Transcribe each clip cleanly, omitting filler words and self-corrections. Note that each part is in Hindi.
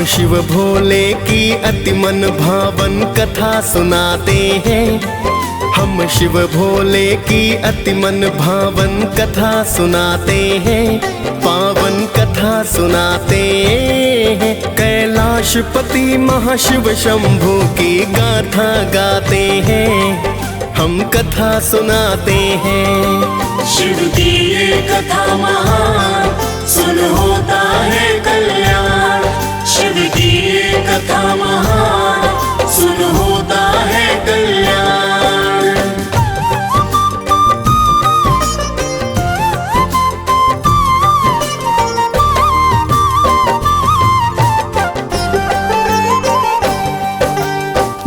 शिव भोले की अति मन भावन कथा सुनाते हैं। हम शिव भोले की अति मन भावन कथा सुनाते हैं, पावन कथा सुनाते हैं। कैलाशपति महाशिव शंभू की गाथा गाते हैं, हम कथा सुनाते हैं। शिव की ये कथा महान, सुन होता है कल्याण। शिव की ये कथा महान, सुन होता है कल्याण।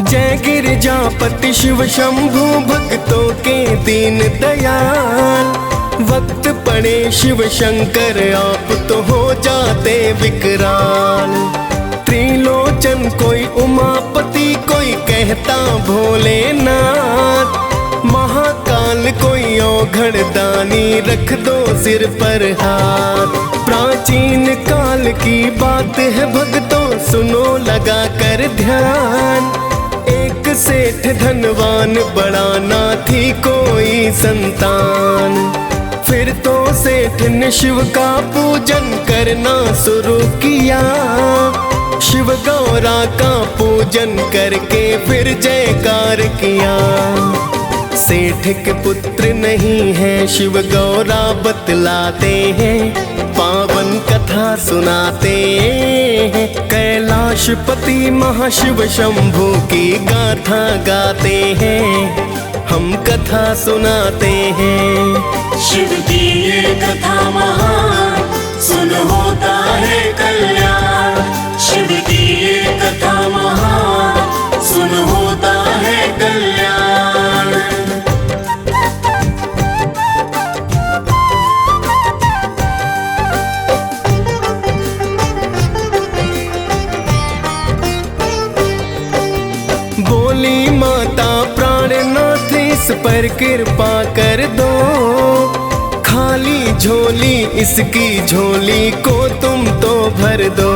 जय गिरिजापति शिव शंभू भक्तों के दीन दयाल। वक्त पड़े शिव शंकर आप तो हो जाते विकराल। त्रिलोचन कोई उमापति, कोई कहता भोलेनाथ। महाकाल कोई औघड़ दानी, रख दो सिर पर हाथ। प्राचीन काल की बात है भक्तों, सुनो लगा कर ध्यान। एक सेठ धनवान, बड़ा ना थी कोई संतान। फिर तो सेठ ने शिव का पूजन करना शुरू किया। शिव गौरा का पूजन करके फिर जयकार किया। सेठ के पुत्र नहीं है शिव गौरा बतलाते हैं, पावन कथा सुनाते हैं। कैलाशपति महाशिव शंभू की गाथा गाते हैं, हम कथा सुनाते हैं। शिव की ये कथा महान, सुन होता है कल्याण। शिव की ये कथा महान, सुन होता है कल्याण। बोली माता प्राणनाथ, इस पर कृपा कर दो। खाली झोली इसकी झोली को तुम तो भर दो।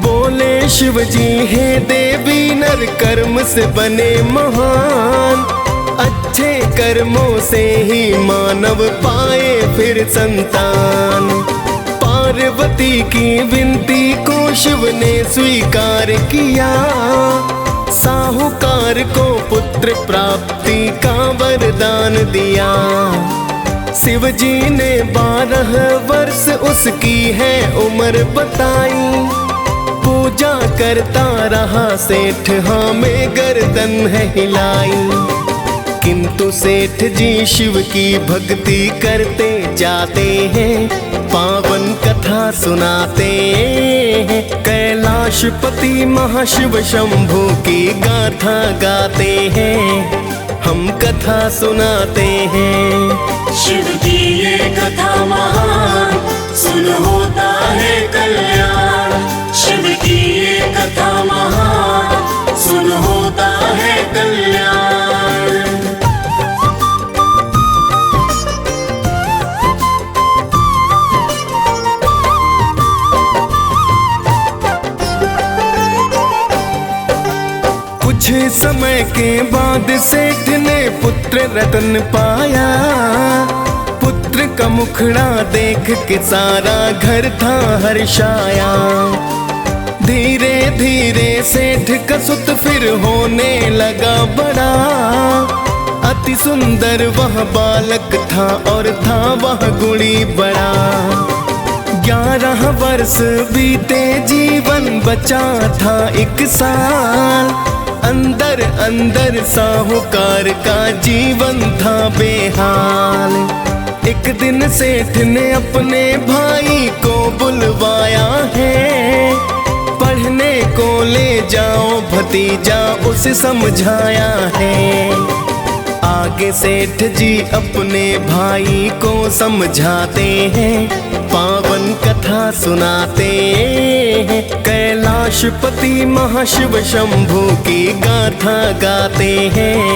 बोले शिव जी हे देवी, नर कर्म से बने महान। अच्छे कर्मों से ही मानव पाए फिर संतान। पार्वती की विनती को शिव ने स्वीकार किया। साहूकार को पुत्र प्राप्ति का वरदान दिया। शिव जी ने 12 वर्ष उसकी है उम्र बताई। पूजा करता रहा सेठ, हाँ में गर्दन है हिलाई। किंतु सेठ जी शिव की भक्ति करते जाते हैं, पावन कथा सुनाते हैं। कैलाशपति महाशिव शंभू की गाथा गाते हैं, हम कथा सुनाते हैं। शिव की ये कथा महान, सुन होता है कल्याण। शिव की ये कथा महान, सुन होता है कल्याण। कुछ समय के बाद सेठ ने पुत्र रतन पाया। पुत्र का मुखड़ा देख के सारा घर था हर्षाया। धीरे धीरे सेठ का सुत फिर होने लगा बड़ा। अति सुंदर वह बालक था और था वह गुणी बड़ा। 11 वर्ष बीते जीवन बचा था 1 साल। अंदर अंदर साहूकार का जीवन था बेहाल। एक दिन सेठ ने अपने भाई को बुलवाया है। पढ़ने को ले जाओ भतीजा, उसे समझाया है। आगे सेठ जी अपने भाई को समझाते हैं, पावन कथा सुनाते हैं। कैलाशपति महाशिव शंभू की गाथा गाते हैं,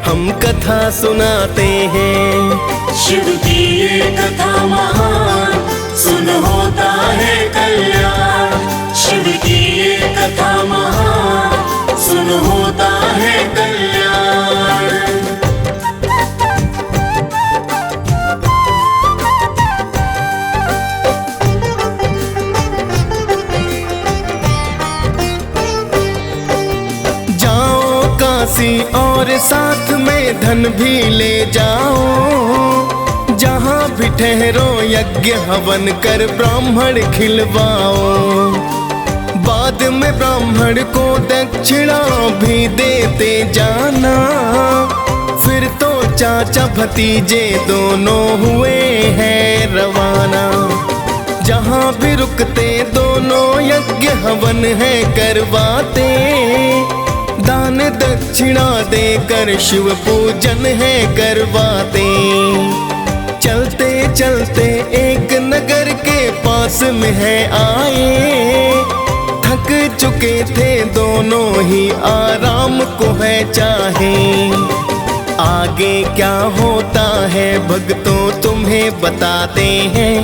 हम कथा सुनाते हैं। शिव की ये कथा महान, सुन होता है कल्याण। शिव दासी और साथ में धन भी ले जाओ। जहाँ भी ठहरो यज्ञ हवन कर ब्राह्मण खिलवाओ। बाद में ब्राह्मण को दक्षिणा भी देते जाना। फिर तो चाचा भतीजे दोनों हुए हैं रवाना। जहाँ भी रुकते दोनों यज्ञ हवन है करवाते। दान दक्षिणा देकर शिव पूजन है करवाते। चलते चलते एक नगर के पास में है आए। थक चुके थे दोनों ही आराम को है चाहे। आगे क्या होता है भक्तों तुम्हें बताते हैं।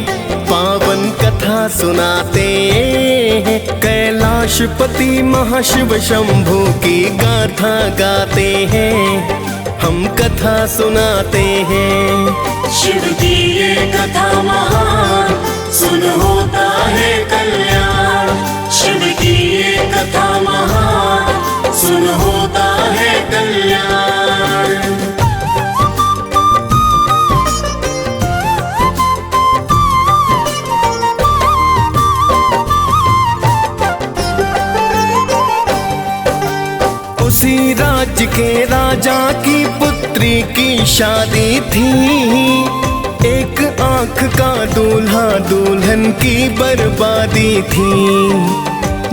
पावन कथा सुनाते हैं। कैलाशपति महाशिव शंभू की गाथा गाते हैं। हम कथा सुनाते हैं। शिव की ये कथा महान सुन होता है कल्याण। शिव की ये कथा महान सुन होता है कल्याण। उसी राज्य के राजा की पुत्री की शादी थी। एक आंख का दूल्हा दुल्हन की बर्बादी थी।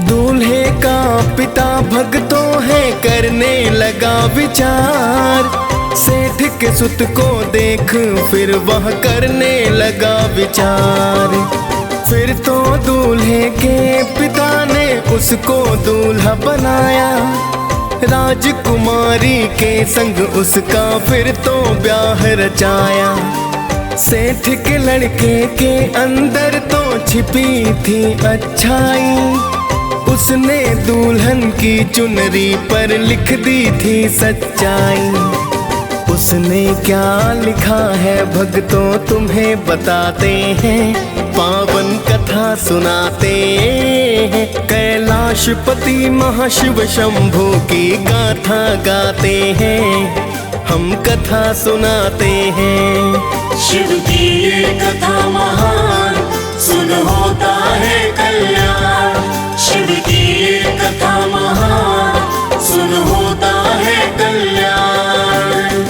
दूल्हे का पिता भक्तों है करने लगा विचार। सेठ के सुत को देख फिर वह करने लगा विचार। फिर तो दूल्हे के पिता ने उसको दूल्हा बनाया। राजकुमारी के संग उसका फिर तो ब्याह रचाया। सेठ के लड़के के अंदर तो छिपी थी अच्छाई। उसने दुल्हन की चुनरी पर लिख दी थी सच्चाई। उसने क्या लिखा है भक्तों तुम्हें बताते हैं। पावन कथा सुनाते हैं। कैलाशपति महाशिव शंभू की गाथा गाते हैं। हम कथा सुनाते हैं। शिव की ये कथा महान सुन होता है कल्याण। शिव की ये कथा महान सुन होता है कल्याण।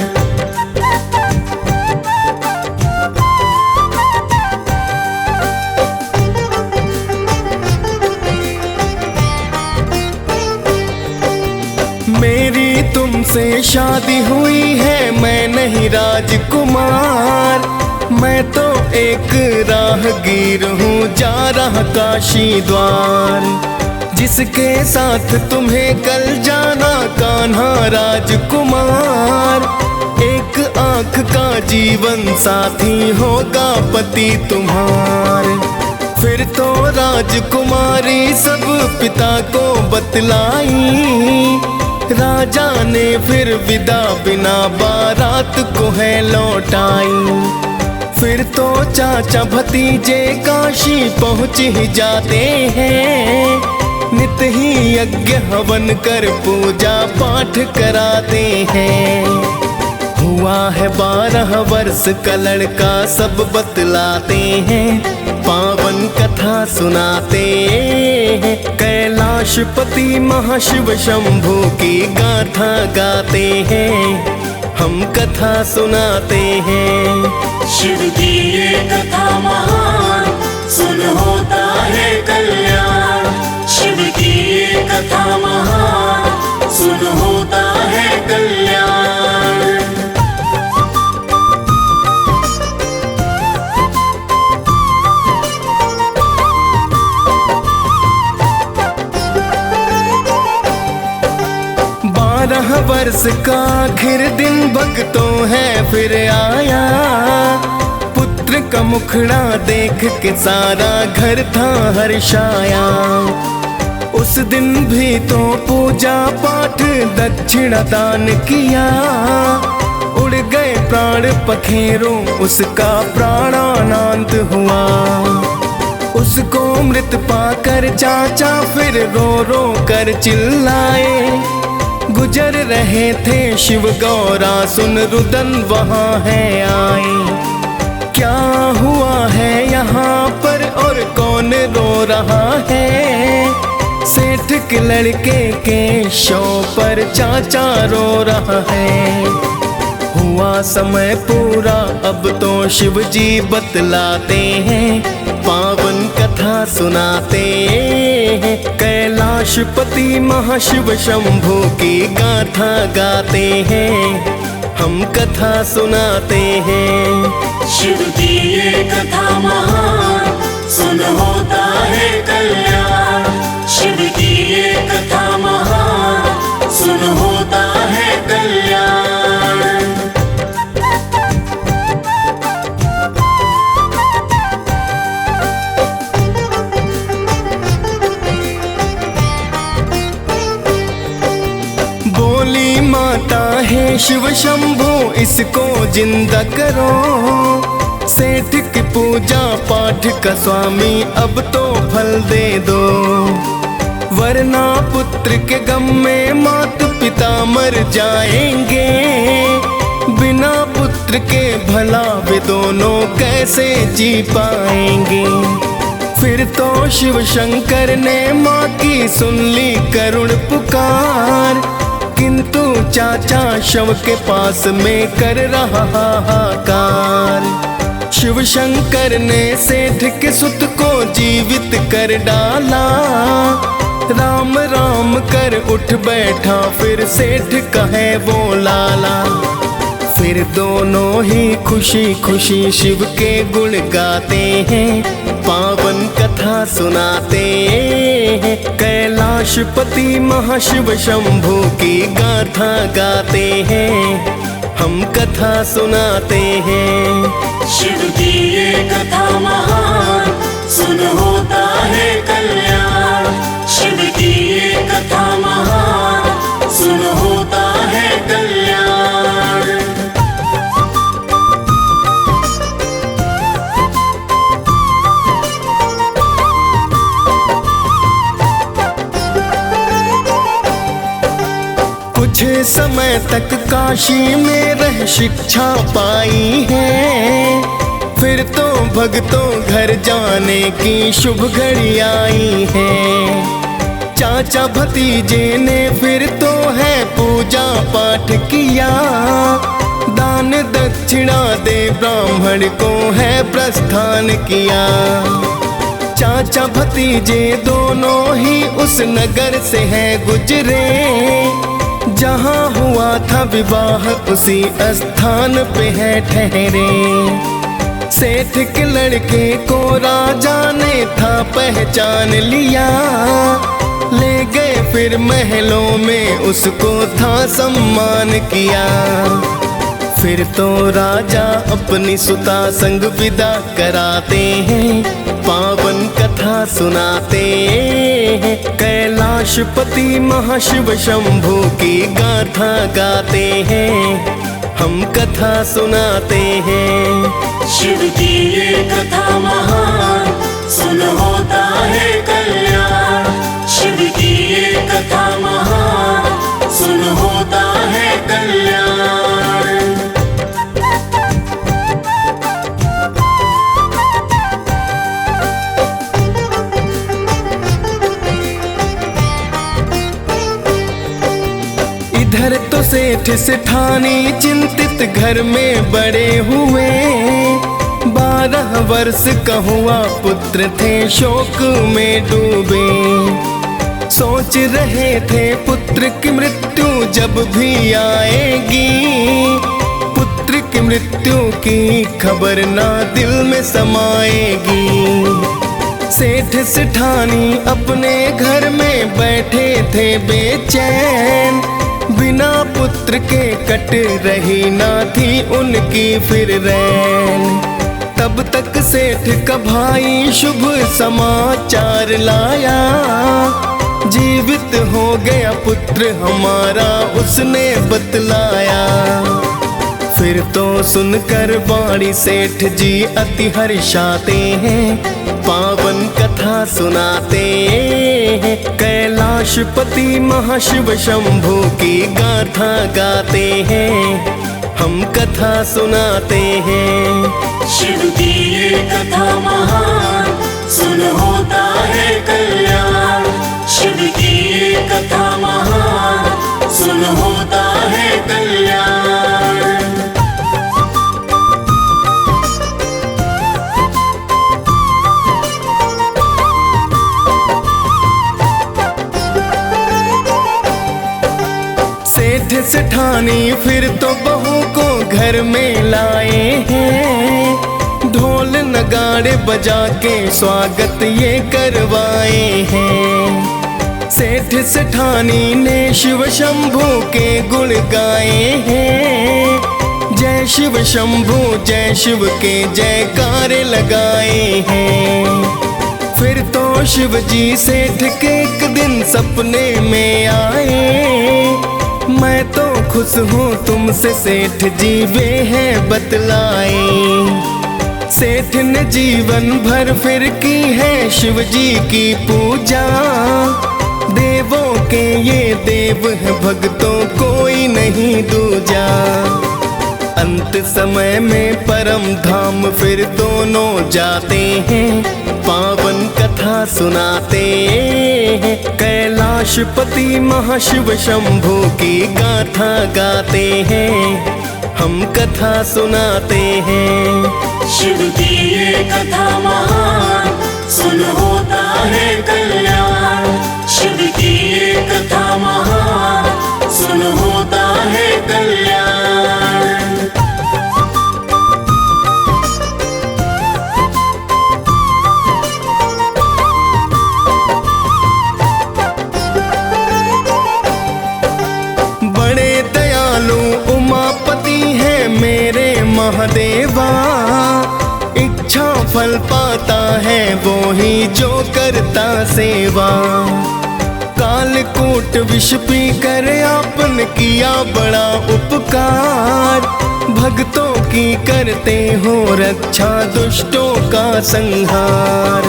मेरी तुमसे शादी हुई है मैं नहीं राजकुमार। मैं तो एक राहगीर हूँ जा रहा काशी द्वार। जिसके साथ तुम्हें कल जाना कान्हा राजकुमार। एक आँख का जीवन साथी होगा पति तुम्हार। फिर तो राजकुमारी सब पिता को बतलाई। राजा ने फिर विदा बिना बारात को है लौटाई। फिर तो चाचा भतीजे काशी पहुँच ही जाते हैं। नित ही यज्ञ हवन कर पूजा पाठ कराते हैं। हुआ है 12 वर्ष का लड़का सब बतलाते हैं। पावन कथा सुनाते हैं। कैलाशपति महाशिव शंभू की गाथा गाते हैं। हम कथा सुनाते हैं। शिव की ये कथा महान सुन होता है कल्याण। शिव की ये कथा महान सुन होता है कल्याण। वर्ष का आखिर दिन भक्तों है फिर आया। पुत्र का मुखड़ा देख के सारा घर था हर्षाया। उस दिन भी तो पूजा पाठ दक्षिणा दान किया। उड़ गए प्राण पखेरों उसका प्राणानंद हुआ। उसको मृत पाकर चाचा फिर रो रो कर चिल्लाए। गुजर रहे थे शिव गौरा, सुन रुदन वहाँ है आए। क्या हुआ है यहाँ पर और कौन रो रहा है? सेठ के लड़के के शव पर चाचा रो रहा है। हुआ समय पूरा अब तो शिव जी बतलाते हैं, पावन कथा सुनाते हैं। कैलाशपति महाशिव शंभू की गाथा गाते हैं, हम कथा सुनाते हैं। शिव की ये कथा महान, सुन होता है कल्याण। शिव की ये कथा महान, सुन होता है कल्याण। बोली माता है शिव शंभू, इसको जिंदा करो। सेठ की पूजा पाठ का स्वामी अब तो फल दे दो, वरना पुत्र के गम में मात पिता मर जाएंगे। बिना पुत्र के भला वे दोनों कैसे जी पाएंगे? फिर तो शिव शंकर ने माँ की सुन ली करुण पुकार, किंतु चाचा शव के पास में कर रहा हाहाकार। शिव शंकर ने सेठ के सुत को जीवित कर डाला, राम राम कर उठ बैठा फिर सेठ कहे वो लाला। फिर दोनों ही खुशी खुशी शिव के गुण गाते हैं, पावन कथा सुनाते हैं। कैलाशपति महाशिव शंभू की गाथा गाते हैं, हम कथा सुनाते हैं। शिव की ये कथा महान, सुन होता है कल्याण। शिव की ये कथा महान, सुन होता है कल्याण। कुछ समय तक काशी में रह शिक्षा पाई है, फिर तो भक्तों घर जाने की शुभ घड़ी आई है। चाचा भतीजे ने फिर तो है पूजा पाठ किया, दान दक्षिणा दे ब्राह्मण को है प्रस्थान किया। चाचा भतीजे दोनों ही उस नगर से है गुजरे, जहाँ हुआ था विवाह उसी स्थान पे है ठहरे। सेठ के लड़के को राजा ने था पहचान लिया, ले गए फिर महलों में उसको था सम्मान किया। फिर तो राजा अपनी सुता संग विदा कराते हैं, पावन कथा सुनाते हैं। कैलाशपति महाशिव शंभू की गाथा गाते हैं, हम कथा सुनाते हैं। शिव की ये कथा महान, सुन होता है कल्याण। शिव की ये कथा महान, सुन होता है कल्याण। इधर तो सेठ सेठानी चिंतित घर में बड़े हुए, 12 वर्ष का हुआ पुत्र थे शोक में डूबे। सोच रहे थे पुत्र की मृत्यु जब भी आएगी, पुत्र की मृत्यु की खबर ना दिल में समाएगी। सेठ सेठानी अपने घर में बैठे थे बेचैन, बिना पुत्र के कट रही ना थी उनकी फिर रैन। तब तक सेठ का भाई शुभ समाचार लाया, जीवित हो गया पुत्र हमारा उसने बतलाया। फिर तो सुनकर बाणी सेठ जी अति हर्षाते हैं, पावन कथा कथा सुनाते हैं। कैलाशपति महाशिव शंभू की गाथा गाते हैं, हम कथा सुनाते हैं। शिव की ये कथा महान, सुन होता है कल्याण। शिव की ये कथा महान, सुन होता है कल्याण। सेठ सेठानी फिर तो बहू को घर में लाए हैं, ढोल नगाड़े बजा के स्वागत ये करवाए हैं। सेठ सेठानी ने शिव शंभू के गुण गाए हैं, जय शिव शंभू जय शिव के जयकारे लगाए हैं। फिर तो शिव जी सेठ के एक दिन सपने में आए, मैं तो खुश हूँ तुमसे सेठ जी वे हैं बतलाए। सेठ ने जीवन भर फिर की है शिव जी की पूजा, देवों के ये देव है भक्तों कोई नहीं दूजा। अंत समय में परम धाम फिर दोनों जाते हैं, पावन कथा सुनाते हैं। कैलाशपति महाशिव शंभू की गाथा गाते हैं, हम कथा सुनाते हैं। शिव की ये कथा महान, सुन होता है कल्याण। शिव की ये कथा महान, सुन होता है कल्याण। बड़े दयालु उमापति है मेरे महादेवा, इच्छा फल पाता है वो ही जो करता सेवा। कालकूट विष पी कर आपन किया बड़ा उपकार, भक्तों की करते हो रक्षा दुष्टों का संहार।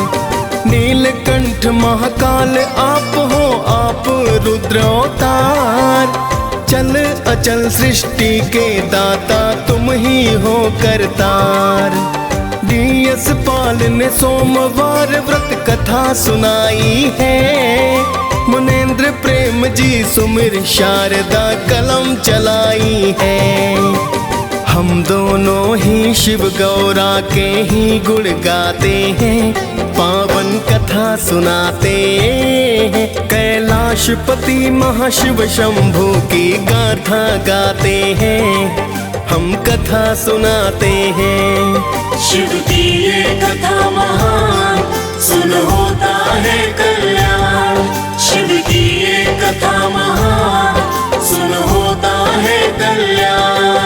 नीलकंठ महाकाल आप हो आप रुद्र अवतार, चल अचल सृष्टि के दाता तुम ही हो करतार। डीएस पाल ने सोमवार व्रत कथा सुनाई है, मुनेन्द्र प्रेम जी सुमिर शारदा कलम चलाई है। हम दोनों ही शिव गौरा के ही गुण गाते हैं, पावन कथा सुनाते हैं। कैलाशपति महाशिव शंभू की गाथा गाते हैं, हम कथा सुनाते हैं। शिव की ये कथा महान, सुन होता है कल्याण। शिव की ये कथा महान, सुन होता है कल्याण।